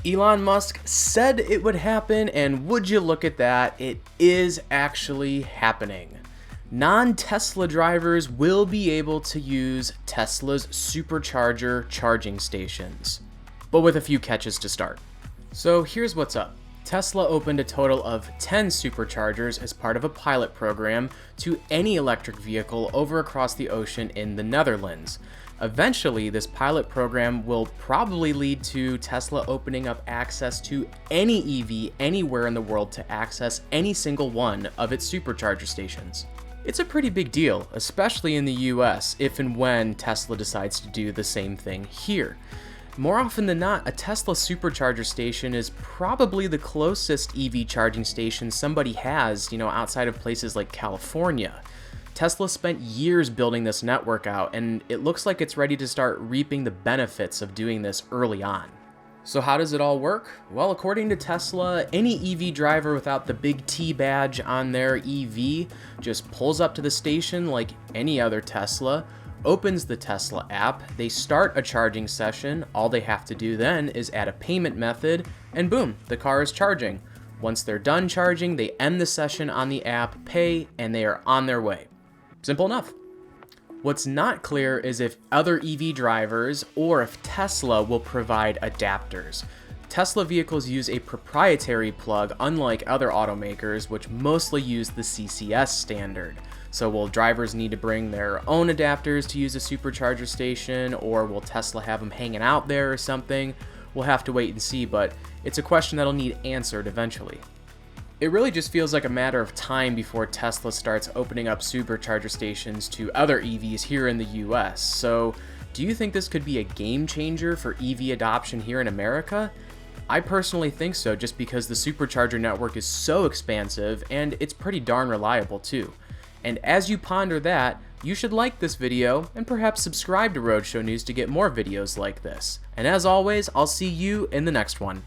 Elon Musk said it would happen, and would you look at that, it is actually happening. Non-Tesla drivers will be able to use Tesla's Supercharger charging stations, but with a few catches to start. So here's what's up. Tesla opened a total of 10 Superchargers as part of a pilot program to any electric vehicle over across the ocean in the Netherlands. Eventually, this pilot program will probably lead to Tesla opening up access to any EV anywhere in the world to access any single one of its Supercharger stations. It's a pretty big deal, especially in the US, if and when Tesla decides to do the same thing here. More often than not, a Tesla Supercharger station is probably the closest EV charging station somebody has, outside of places like California. Tesla spent years building this network out, and it looks like it's ready to start reaping the benefits of doing this early on. So how does it all work? Well, according to Tesla, any EV driver without the big T badge on their EV just pulls up to the station like any other Tesla, opens the Tesla app, they start a charging session, all they have to do then is add a payment method, and boom, the car is charging. Once they're done charging, they end the session on the app, pay, and they are on their way. Simple enough. What's not clear is if other EV drivers or if Tesla will provide adapters. Tesla vehicles use a proprietary plug, unlike other automakers, which mostly use the CCS standard. So will drivers need to bring their own adapters to use a Supercharger station, or will Tesla have them hanging out there or something? We'll have to wait and see, but it's a question that'll need answered eventually. It really just feels like a matter of time before Tesla starts opening up Supercharger stations to other EVs here in the US. So, do you think this could be a game changer for EV adoption here in America? I personally think so, just because the Supercharger network is so expansive and it's pretty darn reliable too. And as you ponder that, you should like this video and perhaps subscribe to Roadshow News to get more videos like this. And as always, I'll see you in the next one.